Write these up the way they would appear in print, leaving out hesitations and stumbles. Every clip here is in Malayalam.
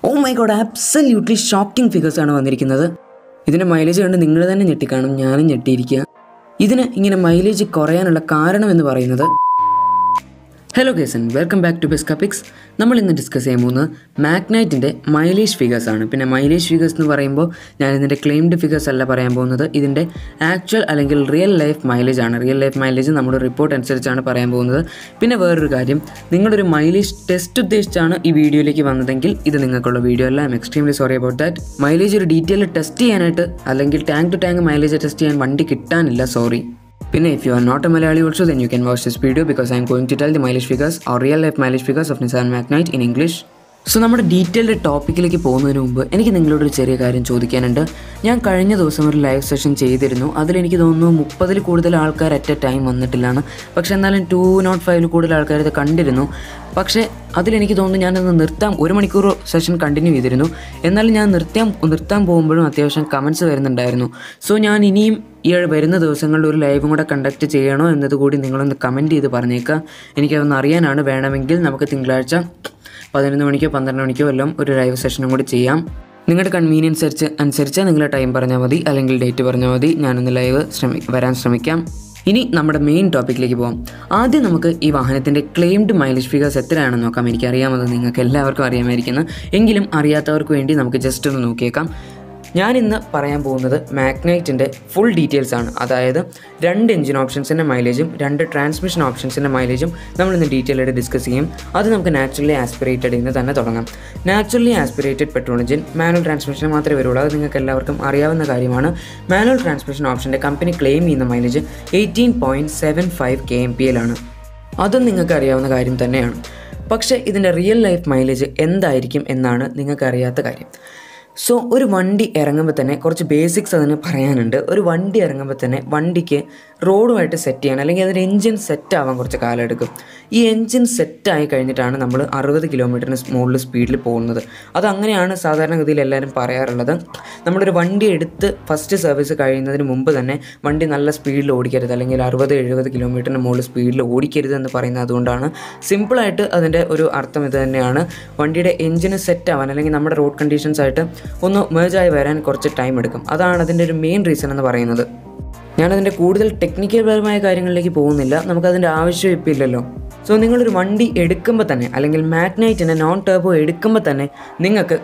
Oh my god, absolutely shocking ഫിഗേഴ്സാണ് വന്നിരിക്കുന്നത്. ഇതിൻ്റെ മൈലേജ് കണ്ട് നിങ്ങൾ തന്നെ ഞെട്ടിക്കാണും, ഞാനും ഞെട്ടിയിരിക്കുക. ഇതിന് ഇങ്ങനെ മൈലേജ് കുറയാനുള്ള കാരണം എന്ന് പറയുന്നത്, ഹലോ ഗേസൻ, വെൽക്കം ബാക്ക് ടു ബെസ്കാപിക്സ്. നമ്മൾ ഇന്ന് ഡിസ്കസ് ചെയ്യാൻ പോകുന്നത് മാഗ്നൈറ്റിൻ്റെ മൈലേജ് ഫിഗേഴ്സാണ്. പിന്നെ മൈലേജ് ഫിഗേഴ്സ് എന്ന് പറയുമ്പോൾ ഞാൻ ഇതിൻ്റെ ക്ലെയിംഡ് ഫിഗേഴ്സ് അല്ല പറയാൻ പോകുന്നത്, ഇതിൻ്റെ ആക്ച്വൽ അല്ലെങ്കിൽ റിയൽ ലൈഫ് മൈലേജ് ആണ്. റിയൽ ലൈഫ് മൈലേജ് നമ്മുടെ റിപ്പോർട്ട് അനുസരിച്ചാണ് പറയാൻ പോകുന്നത്. പിന്നെ വേറൊരു കാര്യം, നിങ്ങളൊരു മൈലേജ് ടെസ്റ്റ് ഉദ്ദേശിച്ചാണ് ഈ വീഡിയോയിലേക്ക് വന്നതെങ്കിൽ ഇത് നിങ്ങൾക്കുള്ള വീഡിയോ അല്ല. I am extremely sorry about that. Mileage ഒരു ഡീറ്റെയിൽ ടെസ്റ്റ് ചെയ്യാനായിട്ട് അല്ലെങ്കിൽ tank to tank mileage test ചെയ്യാൻ വണ്ടി കിട്ടാനില്ല, സോറി. പിന്നെ if you are not a Malayali also, then you can watch this video because I am going to tell the mileage figures or real life mileage figures of Nissan Magnite in English. So നമ്മുടെ ഡീറ്റെയിൽഡ് ടോപ്പിക്കിലേക്ക് പോകുന്നതിന് മുമ്പ് എനിക്ക് നിങ്ങളോടൊരു ചെറിയ കാര്യം ചോദിക്കാനുണ്ട്. ഞാൻ കഴിഞ്ഞ ദിവസം ഒരു ലൈവ് സെഷൻ ചെയ്തിരുന്നു. അതിലെനിക്ക് തോന്നുന്നു 30-ൽ കൂടുതൽ ആൾക്കാർ അറ്റ് എ ടൈം വന്നിട്ടില്ലാണ്. പക്ഷേ എന്നാലും 205-ൽ കൂടുതൽ ആൾക്കാർ ഇത് കണ്ടിരുന്നു. പക്ഷേ അതിലെനിക്ക് തോന്നുന്നു ഞാനത് നിർത്താം, 1 മണിക്കൂർ സെഷൻ കണ്ടിന്യൂ ചെയ്തിരുന്നു. എന്നാലും ഞാൻ നിർത്താൻ പോകുമ്പോഴും അത്യാവശ്യം കമൻറ്റ്സ് വരുന്നുണ്ടായിരുന്നു. സോ ഞാൻ ഇനിയും ഈ വരുന്ന ദിവസങ്ങളിൽ ഒരു ലൈവും കൂടെ കണ്ടക്ട് ചെയ്യണോ എന്നതുകൂടി നിങ്ങളൊന്ന് കമൻറ്റ് ചെയ്ത് പറഞ്ഞേക്കാം. എനിക്കതൊന്ന് അറിയാനാണ്. വേണമെങ്കിൽ നമുക്ക് തിങ്കളാഴ്ച 11 മണിക്കോ 12 മണിക്കോ എല്ലാം ഒരു ലൈവ് സെഷനും കൂടി ചെയ്യാം. നിങ്ങളുടെ കൺവീനിയൻസ് അനുസരിച്ച് നിങ്ങളുടെ ടൈം പറഞ്ഞാൽ മതി, അല്ലെങ്കിൽ ഡേറ്റ് പറഞ്ഞാൽ മതി. ഞാനൊന്ന് ലൈവ് വരാൻ ശ്രമിക്കാം. ഇനി നമ്മുടെ മെയിൻ ടോപ്പിക്കിലേക്ക് പോകാം. ആദ്യം നമുക്ക് ഈ വാഹനത്തിൻ്റെ ക്ലെയിംഡ് മൈലേജ് ഫിഗേഴ്സ് എത്രയാണെന്ന് നോക്കാം. എനിക്കറിയാമത് നിങ്ങൾക്ക് എല്ലാവർക്കും അറിയാമായിരിക്കുന്നു, എങ്കിലും അറിയാത്തവർക്ക് വേണ്ടി നമുക്ക് ജസ്റ്റ് ഒന്ന് നോക്കിയേക്കാം. ഞാനിന്ന് പറയാൻ പോകുന്നത് മാഗ്നൈറ്റിൻ്റെ ഫുൾ ഡീറ്റെയിൽസ് ആണ്. അതായത് 2 എഞ്ചിൻ ഓപ്ഷൻസിൻ്റെ മൈലേജും 2 ട്രാൻസ്മിഷൻ ഓപ്ഷൻസിൻ്റെ മൈലേജും നമ്മളിന്ന് ഡീറ്റെയിൽ ആയിട്ട് ഡിസ്കസ് ചെയ്യും. അത് നമുക്ക് നാച്ചുറലി ആസ്പിറേറ്റഡ് എന്ന് തന്നെ തുടങ്ങാം. Naturally aspirated petrol engine manual transmission മാത്രമേ വരുള്ളൂ. അത് നിങ്ങൾക്ക് എല്ലാവർക്കും അറിയാവുന്ന കാര്യമാണ്. മാനുവൽ ട്രാൻസ്മിഷൻ ഓപ്ഷൻ്റെ കമ്പനി ക്ലെയിം ചെയ്യുന്ന മൈലേജ് 18.75 kmpl ആണ്. അതും നിങ്ങൾക്ക് അറിയാവുന്ന കാര്യം തന്നെയാണ്. പക്ഷേ ഇതിൻ്റെ റിയൽ ലൈഫ് മൈലേജ് എന്തായിരിക്കും എന്നാണ് നിങ്ങൾക്കറിയാത്ത കാര്യം. സോ ഒരു വണ്ടി ഇറങ്ങുമ്പോൾ തന്നെ കുറച്ച് ബേസിക്സ് അതിന് പറയാനുണ്ട്. ഒരു വണ്ടി ഇറങ്ങുമ്പോൾ തന്നെ വണ്ടിക്ക് റോഡുമായിട്ട് സെറ്റ് ചെയ്യാൻ, അല്ലെങ്കിൽ അതിൻ്റെ എൻജിൻ സെറ്റാവാൻ കുറച്ച് കാലം എടുക്കും. ഈ എൻജിൻ സെറ്റായി കഴിഞ്ഞിട്ടാണ് നമ്മൾ 60 കിലോമീറ്ററിന് മുകളിൽ സ്പീഡിൽ പോകുന്നത്. അതങ്ങനെയാണ് സാധാരണഗതിയിൽ എല്ലാവരും പറയാറുള്ളത്. നമ്മളൊരു വണ്ടി എടുത്ത് ഫസ്റ്റ് സർവീസ് കഴിയുന്നതിന് മുമ്പ് തന്നെ വണ്ടി നല്ല സ്പീഡിൽ ഓടിക്കരുത്, അല്ലെങ്കിൽ 60-70 കിലോമീറ്ററിന് മുകളിൽ സ്പീഡിൽ ഓടിക്കരുത് എന്ന് പറയുന്നത് അതുകൊണ്ടാണ്. സിമ്പിളായിട്ട് അതിൻ്റെ ഒരു അർത്ഥം ഇത് തന്നെയാണ്. വണ്ടിയുടെ എൻജിന് സെറ്റാവാൻ, അല്ലെങ്കിൽ നമ്മുടെ റോഡ് കണ്ടീഷൻസ് ആയിട്ട് ഒന്ന് മേജായി വരാൻ കുറച്ച് ടൈം എടുക്കും. അതാണ് അതിൻ്റെ ഒരു മെയിൻ റീസൺ എന്ന് പറയുന്നത്. ഞാനതിൻ്റെ കൂടുതൽ ടെക്നിക്കൽ പരമായ കാര്യങ്ങളിലേക്ക് പോകുന്നില്ല, നമുക്കതിൻ്റെ ആവശ്യം ഇപ്പോൾ ഇല്ലല്ലോ. സോ നിങ്ങളൊരു വണ്ടി എടുക്കുമ്പോൾ തന്നെ, അല്ലെങ്കിൽ മാഗ്നൈറ്റിനെ നോൺ ടർബോ എടുക്കുമ്പോൾ തന്നെ നിങ്ങൾക്ക്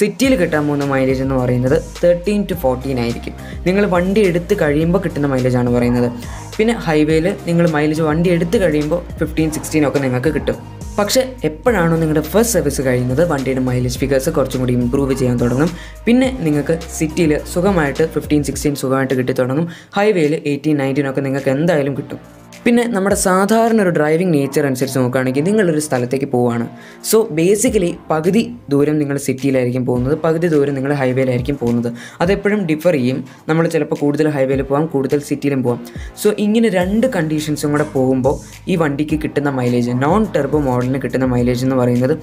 സിറ്റിയിൽ കിട്ടാൻ പോകുന്ന മൈലേജ് എന്ന് പറയുന്നത് 13 to 14 ആയിരിക്കും. നിങ്ങൾ വണ്ടി എടുത്ത് കഴിയുമ്പോൾ കിട്ടുന്ന മൈലേജാണ് പറയുന്നത്. പിന്നെ ഹൈവേയിൽ നിങ്ങൾ മൈലേജ് വണ്ടി എടുത്ത് കഴിയുമ്പോൾ 15-16 ഒക്കെ നിങ്ങൾക്ക് കിട്ടും. പക്ഷേ എപ്പോഴാണോ നിങ്ങളുടെ ഫസ്റ്റ് സർവീസ് കഴിയുന്നത്, വണ്ടിയുടെ മൈലേജ് ഫിഗേഴ്സ് കുറച്ചും കൂടി ഇമ്പ്രൂവ് ചെയ്യാൻ തുടങ്ങും. പിന്നെ നിങ്ങൾക്ക് സിറ്റിയിൽ സുഖമായിട്ട് 15-16 സുഖമായിട്ട് കിട്ടി തുടങ്ങും. ഹൈവേയിൽ 18-19 ഒക്കെ നിങ്ങൾക്ക് എന്തായാലും കിട്ടും. പിന്നെ നമ്മുടെ സാധാരണ ഒരു ഡ്രൈവിംഗ് നേച്ചർ അനുസരിച്ച് നോക്കുകയാണെങ്കിൽ നിങ്ങളൊരു സ്ഥലത്തേക്ക് പോവുകയാണ്. സോ ബേസിക്കലി പകുതി ദൂരം നിങ്ങൾ സിറ്റിയിലായിരിക്കും പോകുന്നത്, പകുതി ദൂരം നിങ്ങൾ ഹൈവേയിലായിരിക്കും പോകുന്നത്. അതെപ്പോഴും ഡിഫർ ചെയ്യും. നമ്മൾ ചിലപ്പോൾ കൂടുതൽ ഹൈവേയിൽ പോകാം, കൂടുതൽ സിറ്റിയിലും പോകാം. സോ ഇങ്ങനെ 2 കണ്ടീഷൻസും കൂടെ പോകുമ്പോൾ ഈ വണ്ടിക്ക് കിട്ടുന്ന മൈലേജ്, നോൺ ടെർബോ മോഡലിന് കിട്ടുന്ന മൈലേജ് എന്ന് പറയുന്നത്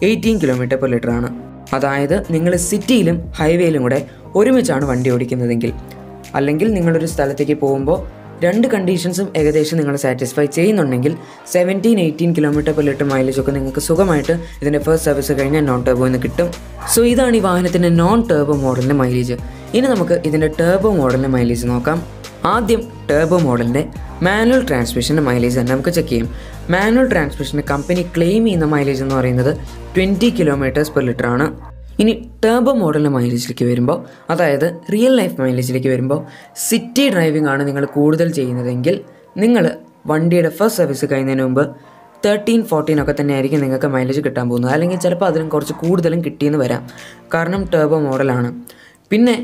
18 km/L ആണ്. അതായത് നിങ്ങൾ സിറ്റിയിലും ഹൈവേയിലും കൂടെ ഒരുമിച്ചാണ് വണ്ടി ഓടിക്കുന്നതെങ്കിൽ, അല്ലെങ്കിൽ നിങ്ങളൊരു സ്ഥലത്തേക്ക് പോകുമ്പോൾ 2 കണ്ടീഷൻസും ഏകദേശം നിങ്ങൾ സാറ്റിസ്ഫൈ ചെയ്യുന്നുണ്ടെങ്കിൽ 17-18 km/L മൈലേജ് ഒക്കെ നിങ്ങൾക്ക് സുഖമായിട്ട് ഇതിൻ്റെ ഫസ്റ്റ് സർവീസ് കഴിഞ്ഞാൽ നോൺ ടർബോ എന്ന് കിട്ടും. സോ ഇതാണ് ഈ വാഹനത്തിൻ്റെ നോൺ ടർബോ മോഡലിൻ്റെ മൈലേജ്. ഇനി നമുക്ക് ഇതിൻ്റെ ടർബോ മോഡലിൻ്റെ മൈലേജ് നോക്കാം. ആദ്യം ടർബോ മോഡലിൻ്റെ മാനുവൽ ട്രാൻസ്മിഷൻ്റെ മൈലേജ് തന്നെ നമുക്ക് ചെക്ക് ചെയ്യും. മാനുവൽ ട്രാൻസ്മിഷൻ്റെ കമ്പനി ക്ലെയിം ചെയ്യുന്ന മൈലേജ് എന്ന് പറയുന്നത് 20 km/L ആണ്. ഇനി ടർബോ മോഡലിൻ്റെ മൈലേജിലേക്ക് വരുമ്പോൾ, അതായത് റിയൽ ലൈഫ് മൈലേജിലേക്ക് വരുമ്പോൾ, സിറ്റി ഡ്രൈവിംഗ് ആണ് നിങ്ങൾ കൂടുതൽ ചെയ്യുന്നതെങ്കിൽ നിങ്ങൾ വണ്ടിയുടെ ഫസ്റ്റ് സർവീസ് കഴിയുന്നതിന് മുമ്പ് 13-14 ഒക്കെ തന്നെ ആയിരിക്കും നിങ്ങൾക്ക് മൈലേജ് കിട്ടാൻ പോകുന്നത്. അല്ലെങ്കിൽ ചിലപ്പോൾ അതിലും കുറച്ച് കൂടുതലും കിട്ടിയെന്ന് വരാം, കാരണം ടർബോ മോഡലാണ്. പിന്നെ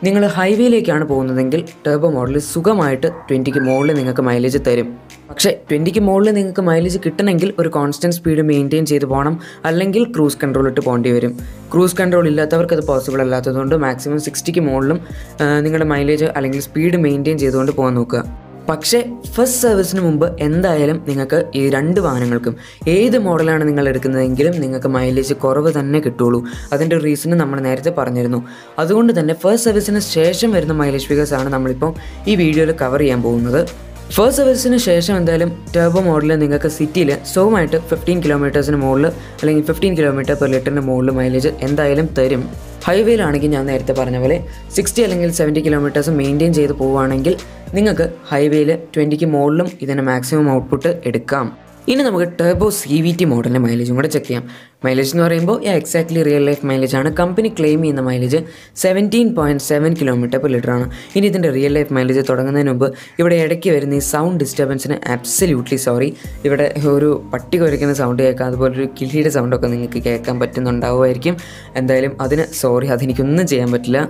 നിങ്ങൾ ഹൈവേയിലേക്കാണ് പോകുന്നതെങ്കിൽ ടർബോ മോഡൽ സുഖമായിട്ട് 20ക്ക് മുകളിൽ നിങ്ങൾക്ക് മൈലേജ് തരും. പക്ഷേ 20ക്ക് മുകളിൽ നിങ്ങൾക്ക് മൈലേജ് കിട്ടണമെങ്കിൽ ഒരു കോൺസ്റ്റൻറ്റ് സ്പീഡ് മെയിൻറ്റെയിൻ ചെയ്ത് പോകണം, അല്ലെങ്കിൽ ക്രൂസ് കൺട്രോൾ ഇട്ട് പോകേണ്ടി വരും. ക്രൂസ് കൺട്രോൾ ഇല്ലാത്തവർക്ക് അത് പോസിബിൾ അല്ലാത്തതുകൊണ്ട് മാക്സിമം 60ക്ക് മുകളിലും നിങ്ങളുടെ മൈലേജ് അല്ലെങ്കിൽ സ്പീഡ് മെയിൻറ്റെയിൻ ചെയ്തുകൊണ്ട് പോകാൻ നോക്കുക. പക്ഷേ ഫസ്റ്റ് സർവീസിന് മുമ്പ് എന്തായാലും നിങ്ങൾക്ക് ഈ 2 വാഹനങ്ങൾക്കും ഏത് മോഡലാണ് നിങ്ങൾ എടുക്കുന്നതെങ്കിലും നിങ്ങൾക്ക് മൈലേജ് കുറവ് തന്നെ കിട്ടുള്ളൂ. അതിൻ്റെ റീസൺ നമ്മൾ നേരത്തെ പറഞ്ഞിരുന്നു. അതുകൊണ്ട് തന്നെ ഫസ്റ്റ് സർവീസിന് ശേഷം വരുന്ന മൈലേജ് ഫിഗേഴ്സാണ് നമ്മളിപ്പോൾ ഈ വീഡിയോയിൽ കവർ ചെയ്യാൻ പോകുന്നത്. ഫസ്റ്റ് സർവീസിന് ശേഷം എന്തായാലും ടർബോ മോഡൽ നിങ്ങൾക്ക് സിറ്റിയിൽ സുഖമായിട്ട് 15 കിലോമീറ്റേഴ്സിന് മുകളിൽ അല്ലെങ്കിൽ 15 കിലോമീറ്റർ പെർ ലിറ്ററിന് മുകളിൽ മൈലേജ് എന്തായാലും തരും. ഹൈവേയിലാണെങ്കിൽ ഞാൻ നേരത്തെ പറഞ്ഞ പോലെ 60 അല്ലെങ്കിൽ 70 കിലോമീറ്റേഴ്സ് മെയിൻറ്റെയിൻ ചെയ്ത് പോവുകയാണെങ്കിൽ നിങ്ങൾക്ക് ഹൈവേയിൽ 20ക്ക് മുകളിലും ഇതിന് മാക്സിമം ഔട്ട്പുട്ട് എടുക്കാം. ഇനി നമുക്ക് ടർബോ CVT മോഡലിൻ്റെ മൈലേജും കൂടെ ചെക്ക് ചെയ്യാം. മൈലേജ് എന്ന് പറയുമ്പോൾ എക്സാക്ട്ലി റിയൽ ലൈഫ് മൈലേജാണ്. കമ്പനി ക്ലെയിം ചെയ്യുന്ന മൈലേജ് 17.7 കിലോമീറ്റർ പെർ ലിറ്ററാണ്. ഇനി ഇതിൻ്റെ റിയൽ ലൈഫ് മൈലേജ് തുടങ്ങുന്നതിന് മുമ്പ് ഇവിടെ ഇടയ്ക്ക് വരുന്ന ഈ സൗണ്ട് ഡിസ്റ്റർബൻസിന് ആബ്സല്യൂട്ട്ലി സോറി. ഇവിടെ ഒരു പട്ടി കുരയ്ക്കുന്ന സൗണ്ട് കേൾക്കാം, അതുപോലെ ഒരു കിളിയുടെ സൗണ്ടൊക്കെ നിങ്ങൾക്ക് കേൾക്കാൻ പറ്റുന്നുണ്ടാവുമായിരിക്കും. എന്തായാലും അതിന് സോറി, അതെനിക്കൊന്നും ചെയ്യാൻ പറ്റില്ല.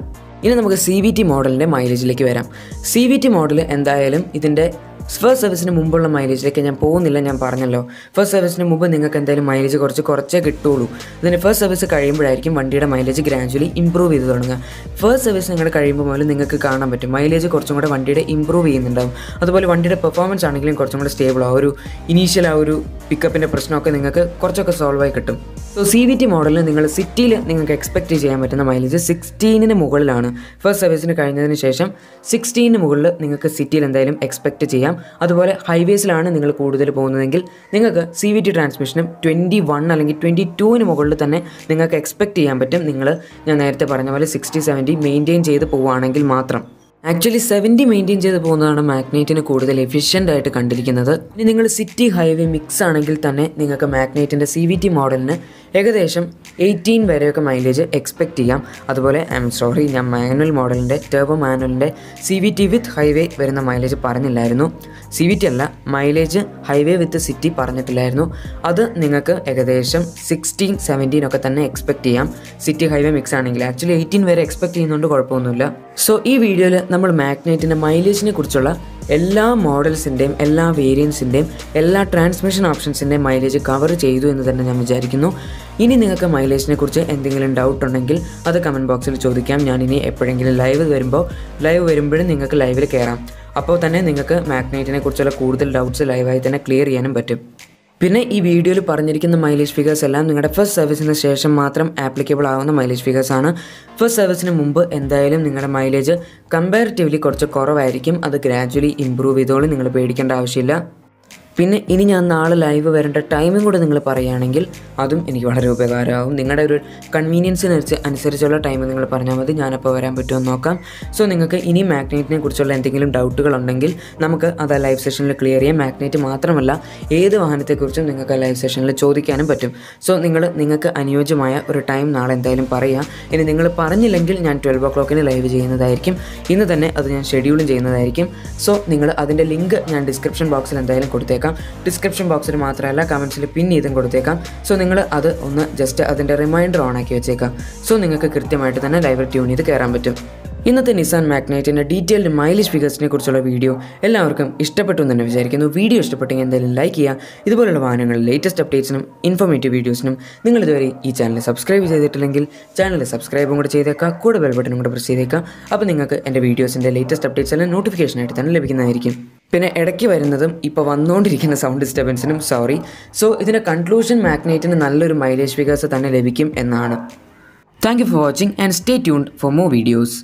ഇനി നമുക്ക് CVT മോഡലിൻ്റെ മൈലേജിലേക്ക് വരാം. CVT മോഡൽ എന്തായാലും ഇതിൻ്റെ ഫസ്റ്റ് സർവീസിന് മുമ്പുള്ള മൈലേജിലേക്ക് ഞാൻ പോകുന്നില്ല. ഞാൻ പറഞ്ഞല്ലോ, ഫസ്റ്റ് സർവീസിന് മുമ്പ് നിങ്ങൾക്ക് എന്തായാലും മൈലേജ് കുറച്ചേ കിട്ടുള്ളൂ. ഇതിന് ഫസ്റ്റ് സർവീസ് കഴിയുമ്പോഴായിരിക്കും വണ്ടിയുടെ മൈലേജ് ഗ്രാജുവലി ഇമ്പ്രൂവ് ചെയ്ത് തുടങ്ങുക. ഫസ്റ്റ് സർവീസ് നിങ്ങൾ കഴിയുമ്പോൾ മുതൽ നിങ്ങൾക്ക് കാണാൻ പറ്റും മൈലേജ് കുറച്ചും കൂടെ വണ്ടിയുടെ ഇമ്പ്രൂവ് ചെയ്യുന്നുണ്ടാവും. അതുപോലെ വണ്ടിയുടെ പെർഫോമൻസ് ആണെങ്കിലും കുറച്ചും കൂടെ സ്റ്റേബിൾ ആവും. ഒരു ഇനീഷ്യൽ ആ ഒരു പിക്കപ്പിൻ്റെ പ്രശ്നമൊക്കെ നിങ്ങൾക്ക് കുറച്ചൊക്കെ സോൾവ് ആയി കിട്ടും. സോ CVT മോഡലിൽ നിങ്ങൾ സിറ്റിയിൽ നിങ്ങൾക്ക് എക്സ്പെക്റ്റ് ചെയ്യാൻ പറ്റുന്ന മൈലേജ് 16ന് മുകളിലാണ്. ഫസ്റ്റ് സർവീസിന് കഴിഞ്ഞതിന് ശേഷം 16ന് മുകളിൽ നിങ്ങൾക്ക് സിറ്റിയിൽ എന്തായാലും എക്സ്പെക്റ്റ് ചെയ്യാം. അതുപോലെ ഹൈവേസിലാണ് നിങ്ങൾ കൂടുതൽ പോകുന്നതെങ്കിൽ നിങ്ങൾക്ക് CVT ട്രാൻസ്മിഷനും 21 അല്ലെങ്കിൽ 22ന് മുകളിൽ തന്നെ നിങ്ങൾക്ക് എക്സ്പെക്റ്റ് ചെയ്യാൻ പറ്റും. ഞാൻ നേരത്തെ പറഞ്ഞ പോലെ 60-70 മെയിൻറ്റെയിൻ ചെയ്ത് പോവുകയാണെങ്കിൽ മാത്രം. ആക്ച്വലി 70 മെയിൻറ്റെയിൻ ചെയ്ത് പോകുന്നതാണ് മാഗ്നൈറ്റിന് കൂടുതൽ എഫിഷ്യൻ്റ് ആയിട്ട് കണ്ടിരിക്കുന്നത്. ഇനി നിങ്ങൾ സിറ്റി ഹൈവേ മിക്സ് ആണെങ്കിൽ തന്നെ നിങ്ങൾക്ക് മാഗ്നൈറ്റിൻ്റെ CVT മോഡലിന് ഏകദേശം 18 വരെയൊക്കെ മൈലേജ് എക്സ്പെക്റ്റ് ചെയ്യാം. അതുപോലെ ഞാൻ മാനുവൽ മോഡലിൻ്റെ ടർബോ മാനുവലിൻ്റെ CVT വിത്ത് ഹൈവേ വരുന്ന മൈലേജ് പറഞ്ഞില്ലായിരുന്നു. CVT അല്ല, മൈലേജ് ഹൈവേ വിത്ത് സിറ്റി പറഞ്ഞിട്ടില്ലായിരുന്നു. അത് നിങ്ങൾക്ക് ഏകദേശം 16-17 ഒക്കെ തന്നെ എക്സ്പെക്റ്റ് ചെയ്യാം സിറ്റി ഹൈവേ മിക്സ് ആണെങ്കിൽ. ആക്ച്വലി 18 വരെ എക്സ്പെക്റ്റ് ചെയ്യുന്നതുകൊണ്ട് കുഴപ്പമൊന്നുമില്ല. സോ ഈ വീഡിയോയിൽ നമ്മൾ മാഗ്നൈറ്റിൻ്റെ മൈലേജിനെ കുറിച്ചുള്ള എല്ലാ മോഡൽസിൻ്റെയും എല്ലാ വേരിയൻസിൻ്റെയും എല്ലാ ട്രാൻസ്മിഷൻ ഓപ്ഷൻസിൻ്റെയും മൈലേജ് കവർ ചെയ്തു എന്ന് തന്നെ ഞാൻ വിചാരിക്കുന്നു. ഇനി നിങ്ങൾക്ക് മൈലേജിനെ കുറിച്ച് എന്തെങ്കിലും ഡൗട്ട് ഉണ്ടെങ്കിൽ അത് കമൻറ്റ് ബോക്സിൽ ചോദിക്കാം. ഞാനിനി എപ്പോഴെങ്കിലും ലൈവ് വരുമ്പോഴും നിങ്ങൾക്ക് ലൈവിൽ കയറാം. അപ്പോൾ തന്നെ നിങ്ങൾക്ക് മാഗ്നൈറ്റിനെ കുറിച്ചുള്ള കൂടുതൽ ഡൗട്ട്സ് ലൈവായി തന്നെ ക്ലിയർ ചെയ്യാനും പറ്റും. പിന്നെ ഈ വീഡിയോയിൽ പറഞ്ഞിരിക്കുന്ന മൈലേജ് ഫിഗേഴ്സ് എല്ലാം നിങ്ങളുടെ ഫസ്റ്റ് സർവീസിന് ശേഷം മാത്രം ആപ്ലിക്കബിൾ ആവുന്ന മൈലേജ് ഫിഗേഴ്സാണ്. ഫസ്റ്റ് സർവീസിന് മുമ്പ് എന്തായാലും നിങ്ങളുടെ മൈലേജ് കമ്പാരിറ്റീവ്ലി കുറച്ച് കുറവായിരിക്കും. അത് ഗ്രാജുവലി ഇമ്പ്രൂവ് ചെയ്തോളും, നിങ്ങൾ പേടിക്കേണ്ട ആവശ്യമില്ല. പിന്നെ ഇനി ഞാൻ നാളെ ലൈവ് വരേണ്ട ടൈമും കൂടെ നിങ്ങൾ പറയുകയാണെങ്കിൽ അതും എനിക്ക് വളരെ ഉപകാരമാകും. നിങ്ങളുടെ ഒരു അനുസരിച്ചുള്ള ടൈം നിങ്ങൾ പറഞ്ഞാൽ മതി, ഞാനപ്പോൾ വരാൻ പറ്റുമെന്ന് നോക്കാം. സോ നിങ്ങൾക്ക് ഇനി മാഗ്നൈറ്റിനെ കുറിച്ചുള്ള എന്തെങ്കിലും ഡൗട്ടുകൾ ഉണ്ടെങ്കിൽ നമുക്ക് അത് ലൈവ് സെഷനിൽ ക്ലിയർ ചെയ്യാം. മാഗ്നൈറ്റ് മാത്രമല്ല, ഏത് വാഹനത്തെക്കുറിച്ചും നിങ്ങൾക്ക് ലൈവ് സെഷനിൽ ചോദിക്കാനും പറ്റും. സോ നിങ്ങൾക്ക് അനുയോജ്യമായ ഒരു ടൈം നാളെ എന്തായാലും പറയാം. ഇനി നിങ്ങൾ പറഞ്ഞില്ലെങ്കിൽ ഞാൻ 12 o'clock ലൈവ് ചെയ്യുന്നതായിരിക്കും. ഇന്ന് തന്നെ അത് ഞാൻ ഷെഡ്യൂളും ചെയ്യുന്നതായിരിക്കും. സോ നിങ്ങൾ അതിൻ്റെ ലിങ്ക് ഞാൻ ഡിസ്ക്രിപ്ഷൻ ബോക്സിൽ എന്തായാലും കൊടുത്തേക്കാം. ഡിസ്ക്രിപ്ഷൻ ബോക്സിൽ മാത്രമല്ല കമൻസിൽ പിൻ ചെയ്തും കൊടുത്തേക്കാം. സോ നിങ്ങൾ അത് ഒന്ന് ജസ്റ്റ് അതിൻ്റെ റിമൈൻഡർ ഓൺ ആക്കി വെച്ചേക്കാം. സോ നിങ്ങൾക്ക് കൃത്യമായിട്ട് തന്നെ ലൈവ് ട്യൂൺ ചെയ്ത് കയറാൻ പറ്റും. ഇന്നത്തെ നിസാൻ മാഗ്നൈറ്റിൻ്റെ ഡീറ്റെയിൽഡ് മൈലേജ് ഫിഗേഴ്സിനെ കുറിച്ചുള്ള വീഡിയോ എല്ലാവർക്കും ഇഷ്ടപ്പെട്ടു എന്ന് തന്നെ വിചാരിക്കുന്നു. വീഡിയോ ഇഷ്ടപ്പെട്ടെങ്കിൽ എന്തായാലും ലൈക്ക് ചെയ്യുക. ഇതുപോലുള്ള വാഹനങ്ങൾ ലേറ്റസ്റ്റ് അപ്ഡേറ്റ്സിനും ഇൻഫോർമേറ്റീവ് വീഡിയോസിനും നിങ്ങൾ ഇതുവരെ ഈ ചാനൽ സബ്സ്ക്രൈബ് ചെയ്തിട്ടില്ലെങ്കിൽ ചാനൽ സബ്സ്ക്രൈബും കൂടെ ചെയ്തേക്കാം. കൂടെ ബെൽ ബട്ടണും കൂടെ പ്രസ് ചെയ്തേക്കാം. അപ്പോൾ നിങ്ങൾക്ക് എൻ്റെ വീഡിയോസിൻ്റെ ലേറ്റസ്റ്റ് അപ്ഡേറ്റ്സ് എല്ലാം നോട്ടിഫിക്കേഷനായിട്ട് തന്നെ ലഭിക്കുന്നതായിരിക്കും. പിന്നെ ഇടയ്ക്ക് വരുന്നതും ഇപ്പോൾ വന്നുകൊണ്ടിരിക്കുന്ന സൗണ്ട് ഡിസ്റ്റർബൻസിനും സോറി. സോ ഇതിൻ്റെ കൺക്ലൂഷൻ മാഗ്നൈറ്റിന് നല്ലൊരു മൈലേജ് ഫിഗേഴ്സ് തന്നെ ലഭിക്കും എന്നാണ്. Thank you for watching and stay tuned for more videos.